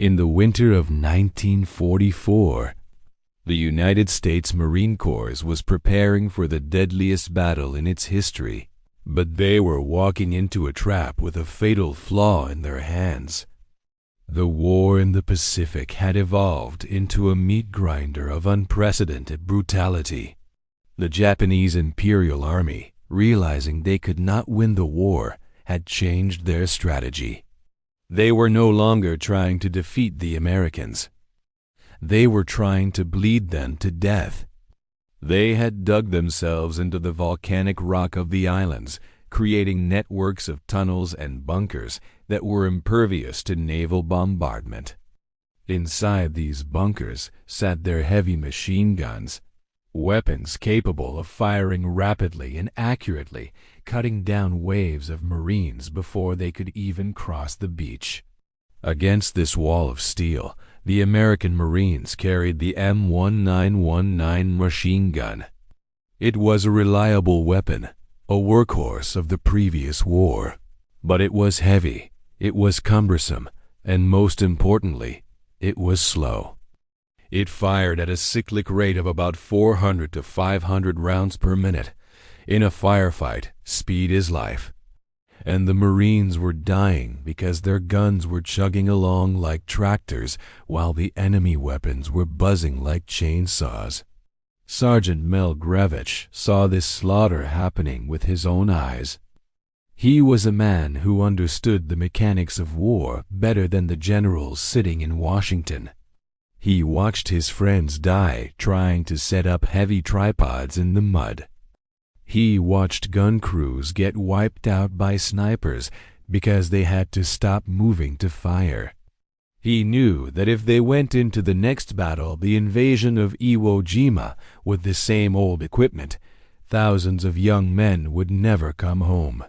In the winter of 1944, the United States Marine Corps was preparing for the deadliest battle in its history, but they were walking into a trap with a fatal flaw in their hands. The war in the Pacific had evolved into a meat grinder of unprecedented brutality. The Japanese Imperial Army, realizing they could not win the war, had changed their strategy. They were no longer trying to defeat the Americans. They were trying to bleed them to death. They had dug themselves into the volcanic rock of the islands, creating networks of tunnels and bunkers that were impervious to naval bombardment. Inside these bunkers sat their heavy machine guns, weapons capable of firing rapidly and accurately, cutting down waves of Marines before they could even cross the beach. Against this wall of steel, the American Marines carried the M1919 machine gun. It was a reliable weapon, a workhorse of the previous war. But it was heavy, it was cumbersome, and most importantly, it was slow. It fired at a cyclic rate of about 400 to 500 rounds per minute. In a firefight, speed is life. And the Marines were dying because their guns were chugging along like tractors while the enemy weapons were buzzing like chainsaws. Sergeant Mel Grevich saw this slaughter happening with his own eyes. He was a man who understood the mechanics of war better than the generals sitting in Washington. He watched his friends die trying to set up heavy tripods in the mud. He watched gun crews get wiped out by snipers because they had to stop moving to fire. He knew that if they went into the next battle, the invasion of Iwo Jima, with the same old equipment, thousands of young men would never come home.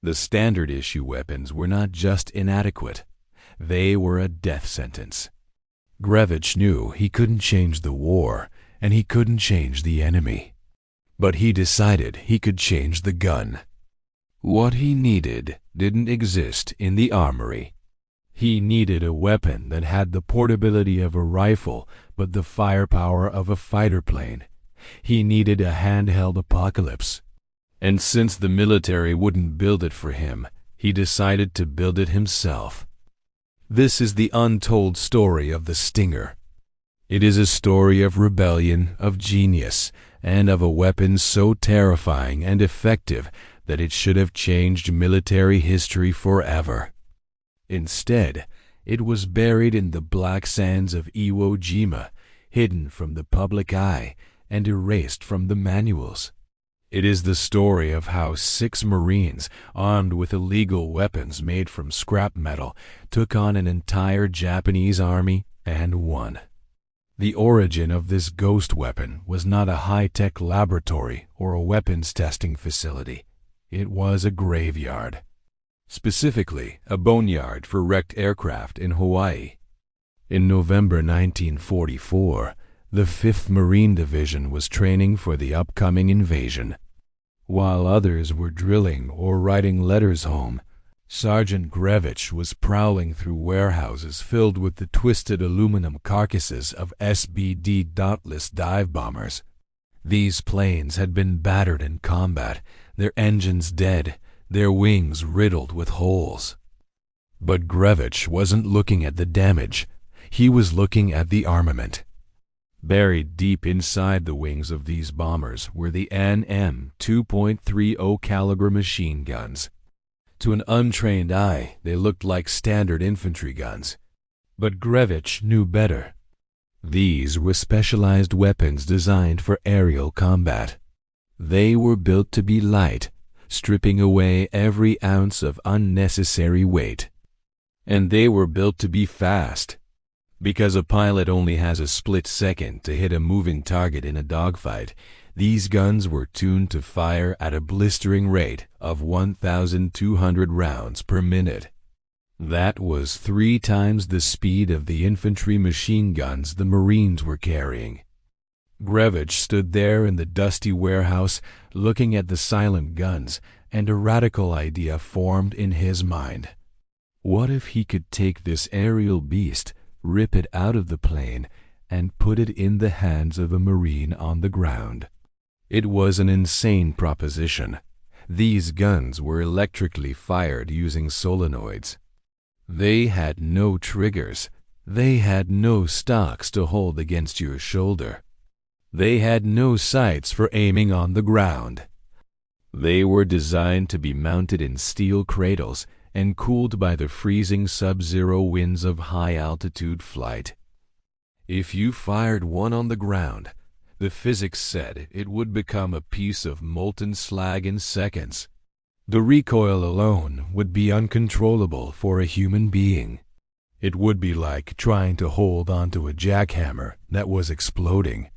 The standard issue weapons were not just inadequate, they were a death sentence. Grevich knew he couldn't change the war, and he couldn't change the enemy. But he decided he could change the gun. What he needed didn't exist in the armory. He needed a weapon that had the portability of a rifle but the firepower of a fighter plane. He needed a handheld apocalypse. And since the military wouldn't build it for him, he decided to build it himself. This is the untold story of the Stinger. It is a story of rebellion, of genius, and of a weapon so terrifying and effective that it should have changed military history forever. Instead, it was buried in the black sands of Iwo Jima, hidden from the public eye and erased from the manuals. It is the story of how 6 Marines, armed with illegal weapons made from scrap metal, took on an entire Japanese army and won. The origin of this ghost weapon was not a high-tech laboratory or a weapons testing facility. It was a graveyard. Specifically, a boneyard for wrecked aircraft in Hawaii. In November 1944, the 5th Marine Division was training for the upcoming invasion. While others were drilling or writing letters home, Sergeant Grevich was prowling through warehouses filled with the twisted aluminum carcasses of SBD Dauntless dive bombers. These planes had been battered in combat, their engines dead, their wings riddled with holes. But Grevich wasn't looking at the damage. He was looking at the armament. Buried deep inside the wings of these bombers were the NM 2.30 caliber machine guns. To an untrained eye, they looked like standard infantry guns. But Grevich knew better. These were specialized weapons designed for aerial combat. They were built to be light, stripping away every ounce of unnecessary weight. And they were built to be fast. Because a pilot only has a split second to hit a moving target in a dogfight, these guns were tuned to fire at a blistering rate of 1,200 rounds per minute. That was 3 times the speed of the infantry machine guns the Marines were carrying. Grevich stood there in the dusty warehouse, looking at the silent guns, and a radical idea formed in his mind. What if he could take this aerial beast, rip it out of the plane, and put it in the hands of a Marine on the ground? It was an insane proposition. These guns were electrically fired using solenoids. They had no triggers. They had no stocks to hold against your shoulder. They had no sights for aiming on the ground. They were designed to be mounted in steel cradles and cooled by the freezing sub-zero winds of high-altitude flight. If you fired one on the ground, the physics said it would become a piece of molten slag in seconds. The recoil alone would be uncontrollable for a human being. It would be like trying to hold onto a jackhammer that was exploding.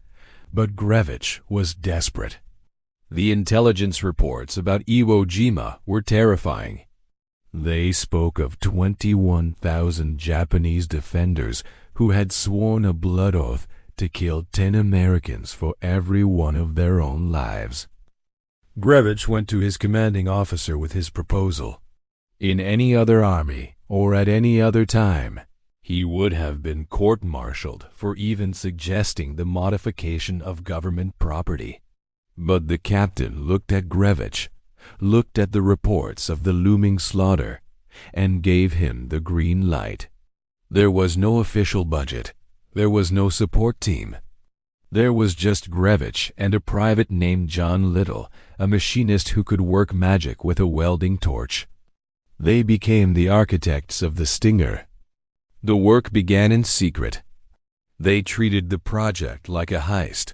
But Grevich was desperate. The intelligence reports about Iwo Jima were terrifying. They spoke of 21,000 Japanese defenders who had sworn a blood oath to kill 10 Americans for every one of their own lives. Grevich went to his commanding officer with his proposal. In any other army, or at any other time, he would have been court-martialed for even suggesting the modification of government property. But the captain looked at Grevich, looked at the reports of the looming slaughter, and gave him the green light. There was no official budget. There was no support team. There was just Grevich and a private named John Little, a machinist who could work magic with a welding torch. They became the architects of the Stinger. The work began in secret. They treated the project like a heist.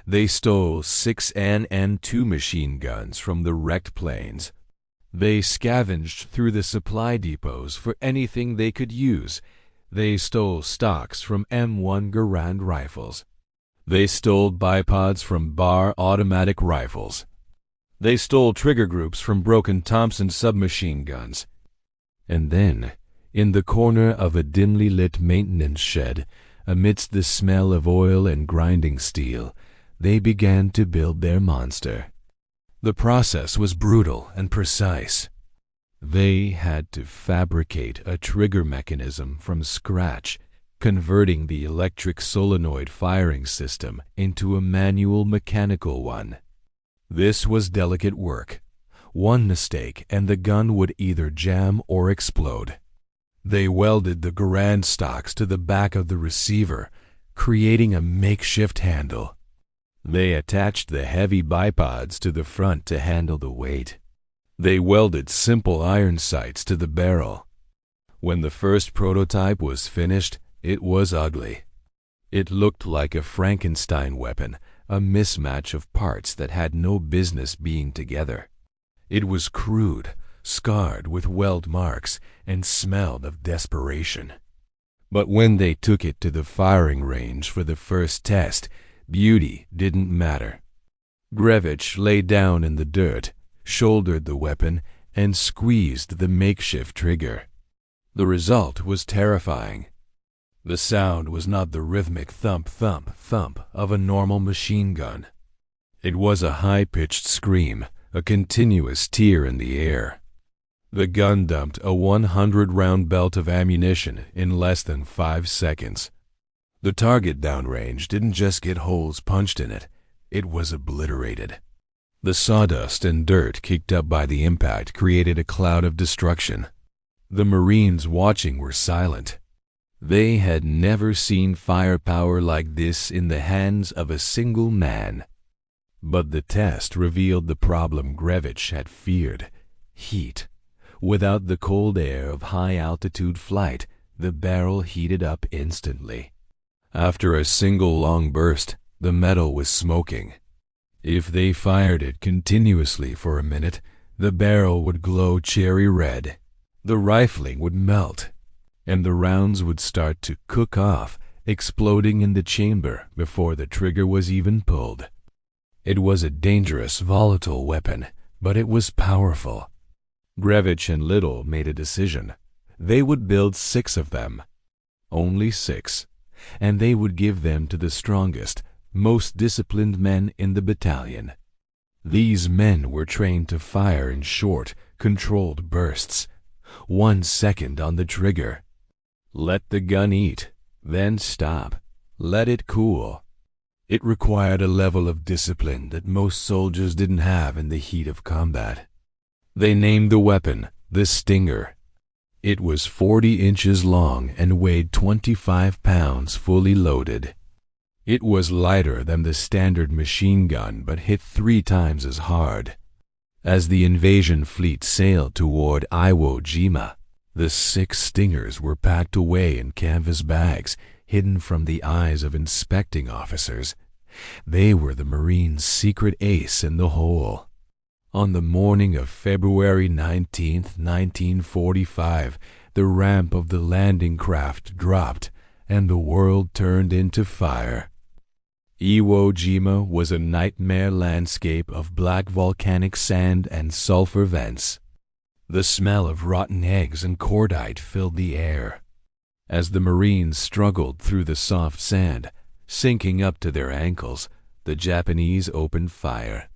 They stole 6 NN-2 machine guns from the wrecked planes. They scavenged through the supply depots for anything they could use. They stole stocks from M1 Garand rifles. They stole bipods from Bar automatic rifles. They stole trigger groups from broken Thompson submachine guns. And then, in the corner of a dimly lit maintenance shed, amidst the smell of oil and grinding steel, they began to build their monster. The process was brutal and precise. They had to fabricate a trigger mechanism from scratch, converting the electric solenoid firing system into a manual mechanical one. This was delicate work. One mistake and the gun would either jam or explode. They welded the Garand stocks to the back of the receiver, creating a makeshift handle. They attached the heavy bipods to the front to handle the weight. They welded simple iron sights to the barrel. When the first prototype was finished, it was ugly. It looked like a Frankenstein weapon, a mismatch of parts that had no business being together. It was crude, scarred with weld marks, and smelled of desperation. But when they took it to the firing range for the first test, beauty didn't matter. Grevich lay down in the dirt, shouldered the weapon, and squeezed the makeshift trigger. The result was terrifying. The sound was not the rhythmic thump, thump, thump of a normal machine gun. It was a high-pitched scream, a continuous tear in the air. The gun dumped a 100-round belt of ammunition in less than 5 seconds. The target downrange didn't just get holes punched in it, it was obliterated. The sawdust and dirt kicked up by the impact created a cloud of destruction. The Marines watching were silent. They had never seen firepower like this in the hands of a single man. But the test revealed the problem Grevich had feared: heat. Without the cold air of high-altitude flight, the barrel heated up instantly. After a single long burst, the metal was smoking. If they fired it continuously for a minute, the barrel would glow cherry red. The rifling would melt, and the rounds would start to cook off, exploding in the chamber before the trigger was even pulled. It was a dangerous, volatile weapon, but it was powerful. Grevich and Little made a decision. They would build 6 of them. Only 6. And they would give them to the strongest, most disciplined men in the battalion. These men were trained to fire in short, controlled bursts. 1 second on the trigger. Let the gun eat, then stop. Let it cool. It required a level of discipline that most soldiers didn't have in the heat of combat. They named the weapon the Stinger. It was 40 inches long and weighed 25 pounds fully loaded. It was lighter than the standard machine gun but hit 3 times as hard. As the invasion fleet sailed toward Iwo Jima, the 6 Stingers were packed away in canvas bags, hidden from the eyes of inspecting officers. They were the Marines' secret ace in the hole. On the morning of February 19, 1945, the ramp of the landing craft dropped, and the world turned into fire. Iwo Jima was a nightmare landscape of black volcanic sand and sulfur vents. The smell of rotten eggs and cordite filled the air. As the Marines struggled through the soft sand, sinking up to their ankles, the Japanese opened fire.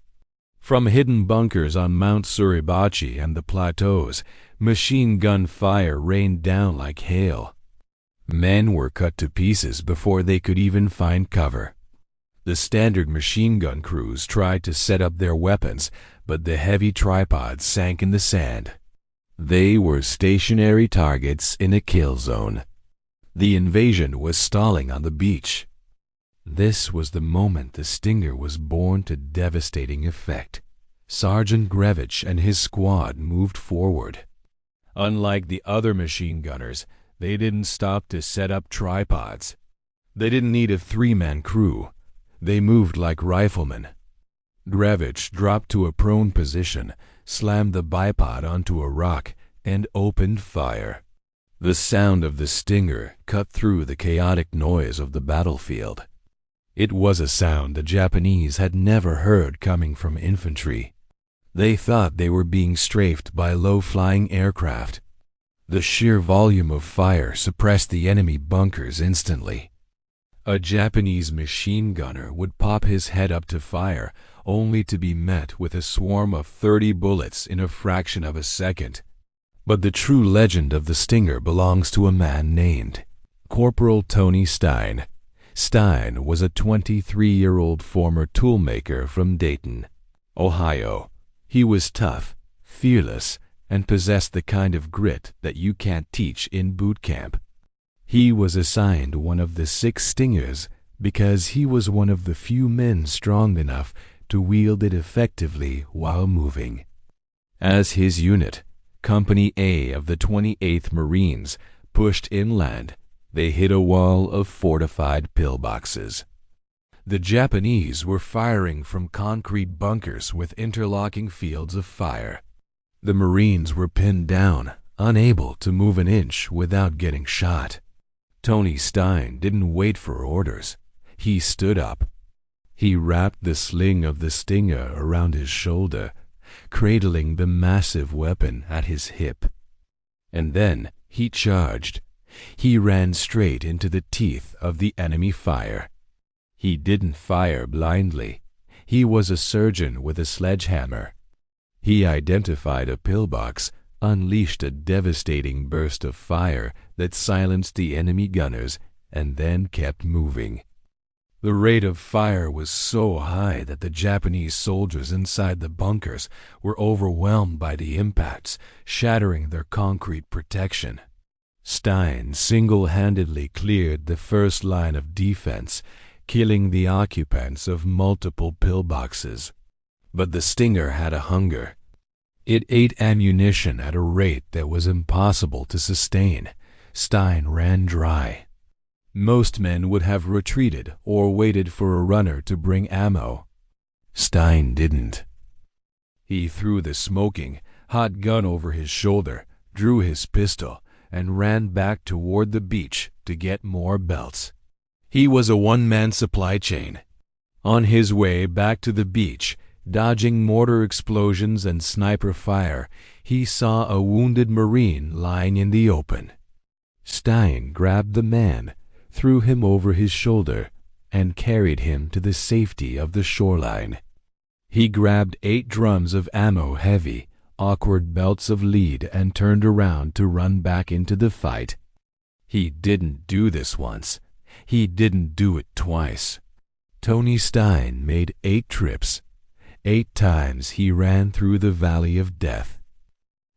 From hidden bunkers on Mount Suribachi and the plateaus, machine gun fire rained down like hail. Men were cut to pieces before they could even find cover. The standard machine gun crews tried to set up their weapons, but the heavy tripods sank in the sand. They were stationary targets in a kill zone. The invasion was stalling on the beach. This was the moment the Stinger was born to devastating effect. Sergeant Grevich and his squad moved forward. Unlike the other machine gunners, they didn't stop to set up tripods. They didn't need a 3-man crew. They moved like riflemen. Grevich dropped to a prone position, slammed the bipod onto a rock, and opened fire. The sound of the Stinger cut through the chaotic noise of the battlefield. It was a sound the Japanese had never heard coming from infantry. They thought they were being strafed by low-flying aircraft. The sheer volume of fire suppressed the enemy bunkers instantly. A Japanese machine gunner would pop his head up to fire, only to be met with a swarm of 30 bullets in a fraction of a second. But the true legend of the Stinger belongs to a man named Corporal Tony Stein. Stein was a 23-year-old former toolmaker from Dayton, Ohio. He was tough, fearless, and possessed the kind of grit that you can't teach in boot camp. He was assigned one of the 6 Stingers because he was one of the few men strong enough to wield it effectively while moving. As his unit, Company A of the 28th Marines, pushed inland, they hit a wall of fortified pillboxes. The Japanese were firing from concrete bunkers with interlocking fields of fire. The Marines were pinned down, unable to move an inch without getting shot. Tony Stein didn't wait for orders. He stood up. He wrapped the sling of the Stinger around his shoulder, cradling the massive weapon at his hip. And then he charged. He ran straight into the teeth of the enemy fire. He didn't fire blindly. He was a surgeon with a sledgehammer. He identified a pillbox, unleashed a devastating burst of fire that silenced the enemy gunners, and then kept moving. The rate of fire was so high that the Japanese soldiers inside the bunkers were overwhelmed by the impacts, shattering their concrete protection. Stein single-handedly cleared the first line of defense, killing the occupants of multiple pillboxes. But the Stinger had a hunger. It ate ammunition at a rate that was impossible to sustain. Stein ran dry. Most men would have retreated or waited for a runner to bring ammo. Stein didn't. He threw the smoking, hot gun over his shoulder, drew his pistol, and ran back toward the beach to get more belts. He was a one-man supply chain. On his way back to the beach, dodging mortar explosions and sniper fire, he saw a wounded Marine lying in the open. Stein grabbed the man, threw him over his shoulder, and carried him to the safety of the shoreline. He grabbed 8 drums of ammo heavy, awkward belts of lead and turned around to run back into the fight. He didn't do this once. He didn't do it twice. Tony Stein made 8 trips. 8 times he ran through the valley of death.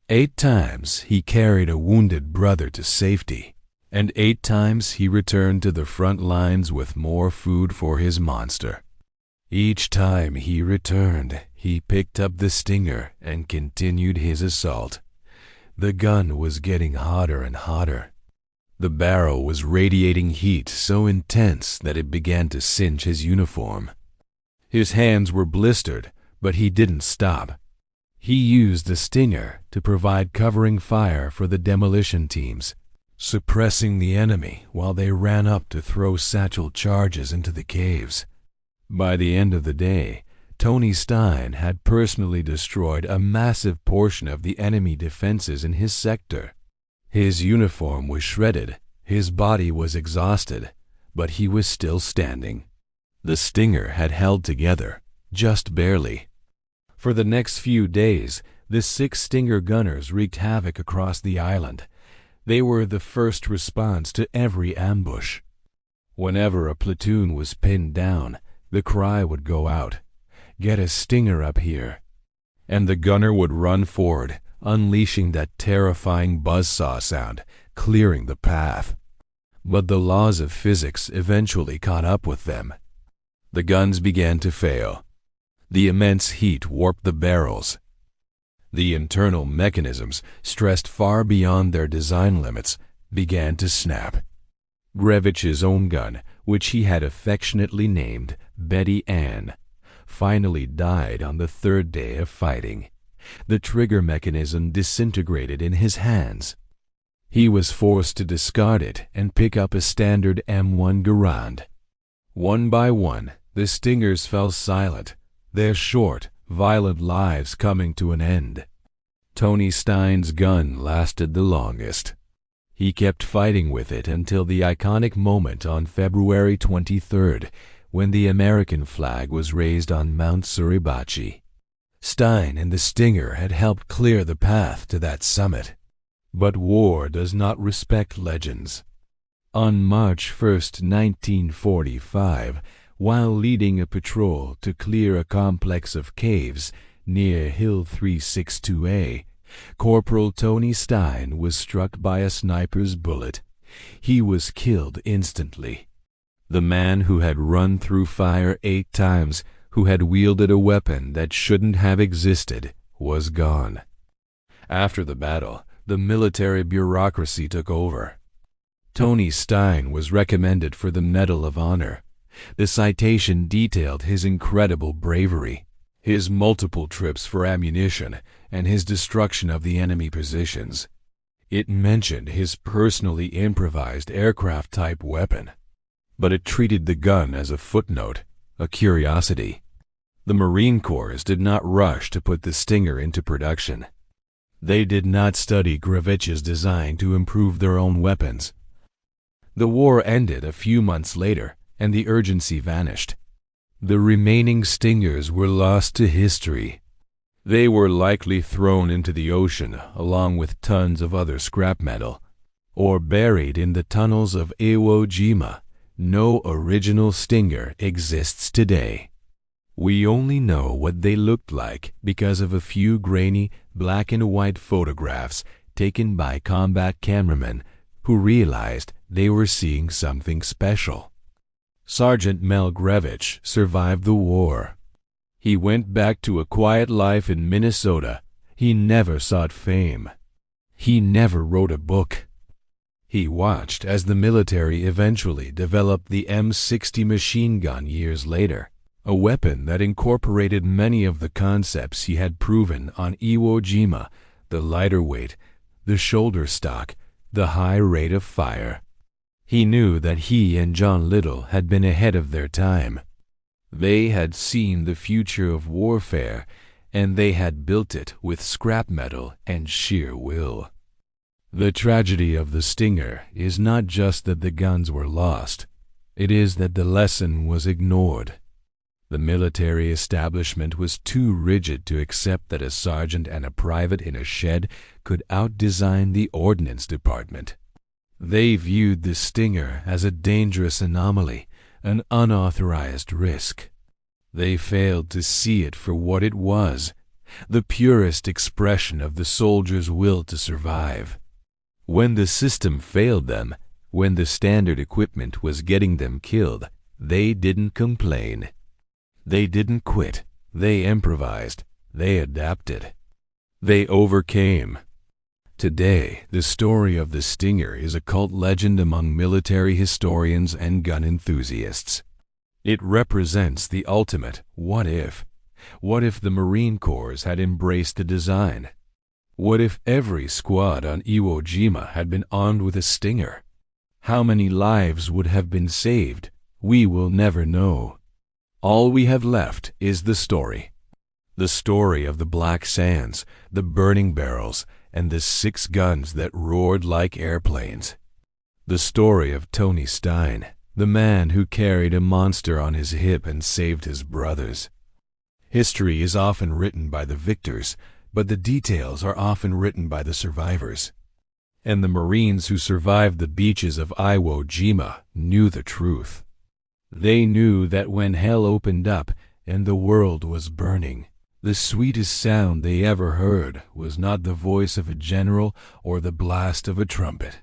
8 times he carried a wounded brother to safety. And 8 times he returned to the front lines with more food for his monster. Each time he returned, he picked up the stinger and continued his assault. The gun was getting hotter and hotter. The barrel was radiating heat so intense that it began to singe his uniform. His hands were blistered, but he didn't stop. He used the stinger to provide covering fire for the demolition teams, suppressing the enemy while they ran up to throw satchel charges into the caves. By the end of the day, Tony Stein had personally destroyed a massive portion of the enemy defenses in his sector. His uniform was shredded, his body was exhausted, but he was still standing. The stinger had held together, just barely. For the next few days, the 6 Stinger gunners wreaked havoc across the island. They were the first response to every ambush. Whenever a platoon was pinned down, the cry would go out, "Get a Stinger up here." And the gunner would run forward, unleashing that terrifying buzzsaw sound, clearing the path. But the laws of physics eventually caught up with them. The guns began to fail. The immense heat warped the barrels. The internal mechanisms, stressed far beyond their design limits, began to snap. Grevich's own gun, which he had affectionately named Betty Ann, finally died on the 3rd day of fighting. The trigger mechanism disintegrated in his hands. He was forced to discard it and pick up a standard M1 Garand. One by one, the Stingers fell silent, their short, violent lives coming to an end. Tony Stein's gun lasted the longest. He kept fighting with it until the iconic moment on February 23rd, when the American flag was raised on Mount Suribachi. Stein and the Stinger had helped clear the path to that summit. But war does not respect legends. On March 1st, 1945, while leading a patrol to clear a complex of caves near Hill 362A, Corporal Tony Stein was struck by a sniper's bullet. He was killed instantly. The man who had run through fire 8 times, who had wielded a weapon that shouldn't have existed, was gone. After the battle, the military bureaucracy took over. Tony Stein was recommended for the Medal of Honor. The citation detailed his incredible bravery, his multiple trips for ammunition, and his destruction of the enemy positions. It mentioned his personally improvised aircraft-type weapon, but it treated the gun as a footnote, a curiosity. The Marine Corps did not rush to put the Stinger into production. They did not study Grevich's design to improve their own weapons. The war ended a few months later, and the urgency vanished. The remaining Stingers were lost to history. They were likely thrown into the ocean along with tons of other scrap metal, or buried in the tunnels of Iwo Jima. No original Stinger exists today. We only know what they looked like because of a few grainy black and white photographs taken by combat cameramen who realized they were seeing something special. Sergeant Mel Grevich survived the war. He went back to a quiet life in Minnesota. He never sought fame. He never wrote a book. He watched as the military eventually developed the M60 machine gun years later, a weapon that incorporated many of the concepts he had proven on Iwo Jima: the lighter weight, the shoulder stock, the high rate of fire. He knew that he and John Little had been ahead of their time. They had seen the future of warfare, and they had built it with scrap metal and sheer will. The tragedy of the Stinger is not just that the guns were lost. It is that the lesson was ignored. The military establishment was too rigid to accept that a sergeant and a private in a shed could outdesign the ordnance department. They viewed the Stinger as a dangerous anomaly, an unauthorized risk. They failed to see it for what it was, the purest expression of the soldier's will to survive. When the system failed them, when the standard equipment was getting them killed, they didn't complain. They didn't quit. They improvised. They adapted. They overcame. Today, the story of the Stinger is a cult legend among military historians and gun enthusiasts. It represents the ultimate what if. What if the Marine Corps had embraced the design? What if every squad on Iwo Jima had been armed with a Stinger? How many lives would have been saved? We will never know. All we have left is the story. The story of the black sands, the burning barrels, and the 6 guns that roared like airplanes. The story of Tony Stein, the man who carried a monster on his hip and saved his brothers. History is often written by the victors, but the details are often written by the survivors. And the Marines who survived the beaches of Iwo Jima knew the truth. They knew that when hell opened up and the world was burning, the sweetest sound they ever heard was not the voice of a general or the blast of a trumpet.